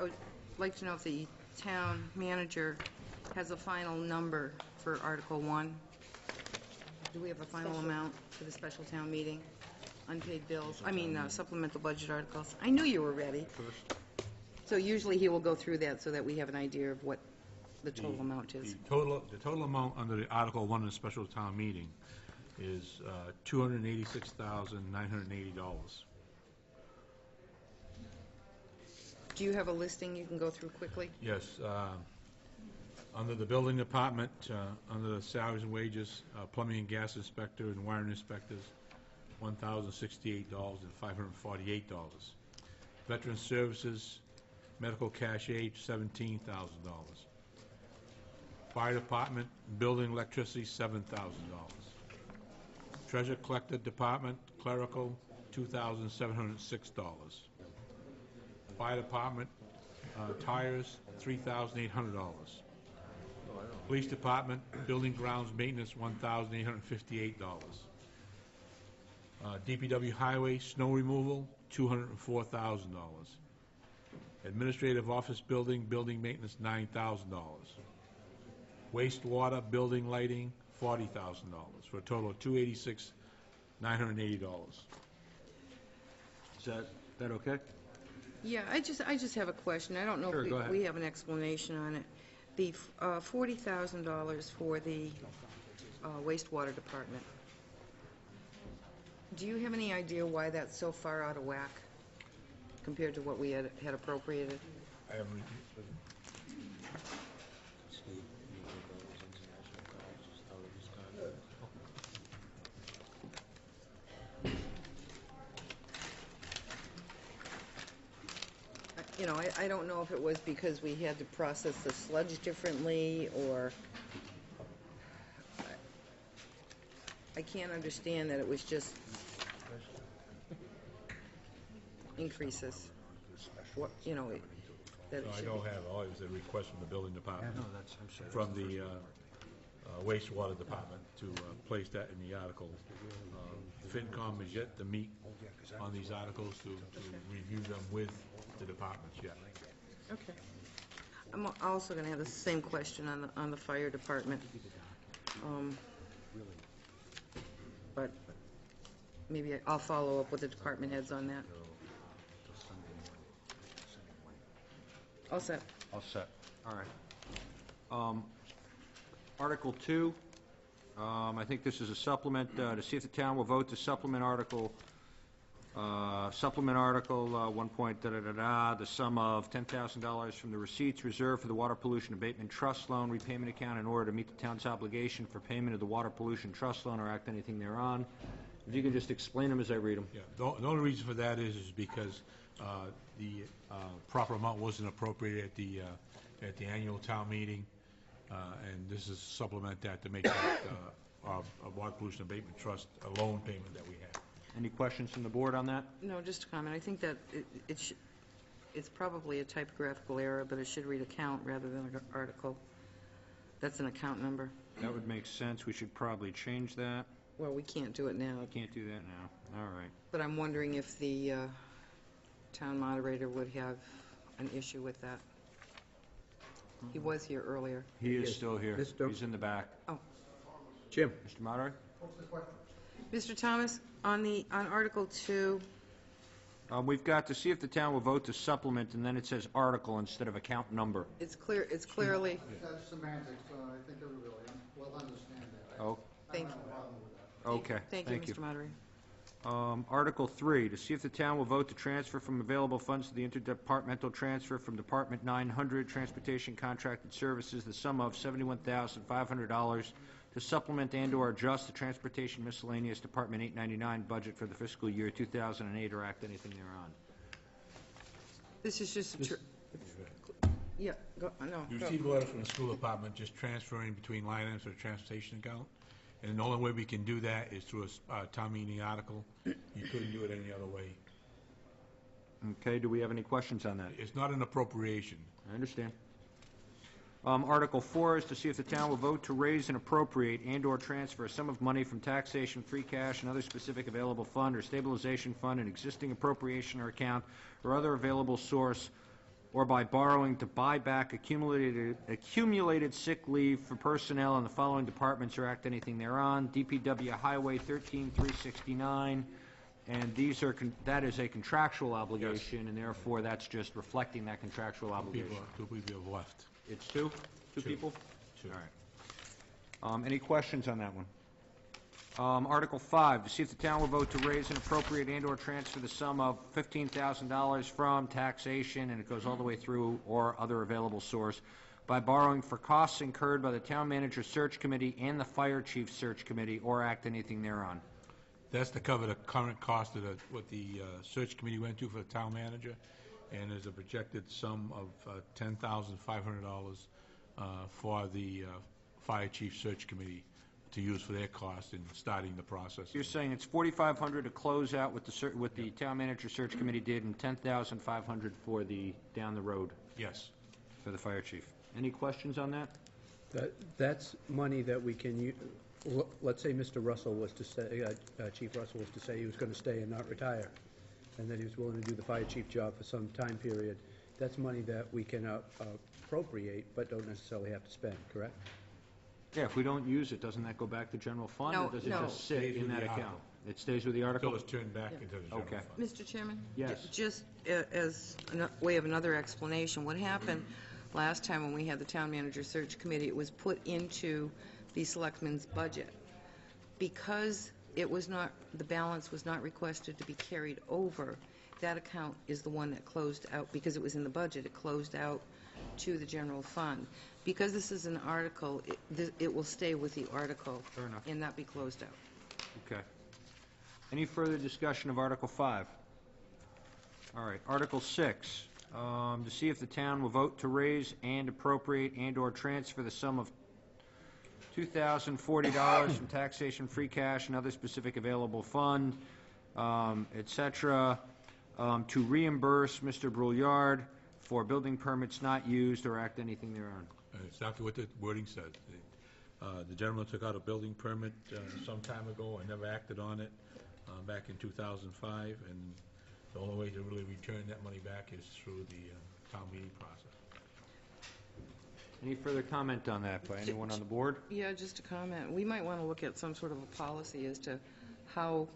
I would like to know if the town manager has a final number for Article 1. Do we have a final amount for the special town meeting? Unpaid bills, supplemental budget articles. I knew you were ready. So usually he will go through that so that we have an idea of what the total amount is. The total amount under the Article 1 of the special town meeting is $286,980. Do you have a listing you can go through quickly? Yes. Under the building department, under the salaries and wages, plumbing and gas inspector and wiring inspectors, $1,068 and $548. Veteran services, medical cash aid, $17,000. Fire department, building electricity, $7,000. Treasure collector department, clerical, $2,706. Fire department, tires, $3,800. Police department, building grounds maintenance, $1,858. DPW highway, snow removal, $204,000. Administrative office building, building maintenance, $9,000. Wastewater, building lighting, $40,000, for a total of $286,980. Is that okay? Yeah, I just have a question. I don't know Sure, if we have an explanation on it. The $40,000 for the wastewater department. Do you have any idea why that's so far out of whack compared to what we had appropriated? I haven't. I don't know if it was because we had to process the sludge differently, or I can't understand that it was just increases. What, that No, I don't have. All it was a request from the building department. No, that's, I'm sorry. From the wastewater department to place that in the article. FinCom is yet to meet on these articles to review them with the departments yet. Okay. I'm also going to have the same question on the fire department. But maybe I'll follow up with the department heads on that. All set. All set. All right. Article 2, I think this is a supplement to see if the town will vote to supplement Article 1 point the sum of $10,000 from the receipts reserved for the Water Pollution Abatement Trust Loan repayment account in order to meet the town's obligation for payment of the Water Pollution Trust Loan or act anything thereon. If you can just explain them as I read them. Yeah. The only reason for that is because the proper amount wasn't appropriated at the annual town meeting. And this is supplement that to make that our Water Pollution Abatement Trust a loan payment that we have. Any questions from the board on that? No, just a comment. I think that it's probably a typographical error, but it should read account rather than an article. That's an account number. That would make sense. We should probably change that. Well, we can't do it now. Can't do that now. All right. But I'm wondering if the town moderator would have an issue with that. He was here earlier. He is still here. He's in the back. Oh. Jim. Mr. Moderator? Mr. Thomas, on Article 2... we've got to see if the town will vote to supplement, and then it says article instead of account number. It's clearly... That's semantics, so I think everybody will understand that. Oh. Thank you. Okay. Thank you, Mr. Moderator. Article 3, to see if the town will vote to transfer from available funds to the interdepartmental transfer from Department 900 Transportation Contracted Services the sum of $71,500 to supplement and/or adjust the Transportation Miscellaneous Department 899 budget for the fiscal year 2008 or act anything thereon. This is just... yeah, no. You received a letter from the school department just transferring between line items for the transportation account. And the only way we can do that is through a town meeting article. You couldn't do it any other way. Okay, do we have any questions on that? It's not an appropriation. I understand. Article 4 is to see if the town will vote to raise and appropriate and/or transfer a sum of money from taxation, free cash, and other specific available fund or stabilization fund, an existing appropriation or account, or other available source or by borrowing to buy back accumulated sick leave for personnel in the following departments or act anything thereon. DPW Highway 13369, and these are, that is a contractual obligation, and therefore that's just reflecting that contractual obligation. Two people have left. It's two? Two people? Two. All right. Any questions on that one? Article 5, to see if the town will vote to raise and appropriate and/or transfer the sum of $15,000 from taxation, and it goes all the way through, or other available source, by borrowing for costs incurred by the town manager search committee and the fire chief search committee, or act anything thereon. That's to cover the current cost of what the search committee went to for the town manager, and there's a projected sum of $10,500 for the fire chief search committee to use for their cost in starting the process. You're saying it's $4,500 to close out what the town manager search committee did, and $10,500 for the down the road Yes. for the fire chief. Any questions on that? That's money that we can use. Let's say Mr. Russell was to say, Chief Russell was to say he was going to stay and not retire, and that he was willing to do the fire chief job for some time period. That's money that we can appropriate, but don't necessarily have to spend, correct? Yeah, if we don't use it, doesn't that go back to general fund, No, or does it no. just sit Stays in with that the account? article. It stays with the article? Until it's turned back into the general Okay. fund. Mr. Chairman? Yes. Just as a way of another explanation, what happened last time when we had the town manager search committee, it was put into the selectmen's budget. Because it was not, the balance was not requested to be carried over, that account is the one that closed out, because it was in the budget, it closed out to the general fund. Because this is an article, it will stay with the article. Fair enough. And not be closed out. Okay. Any further discussion of Article 5? All right, Article 6, to see if the town will vote to raise and appropriate and/or transfer the sum of $2,040 from taxation, free cash, and other specific available fund, et cetera, to reimburse Mr. Brouillard for building permits not used or act anything thereon. Exactly what the wording says. The gentleman took out a building permit some time ago and never acted on it back in 2005, and the only way to really return that money back is through the town meeting process. Any further comment on that by anyone on the board? Yeah, just a comment. We might want to look at some sort of a policy as to how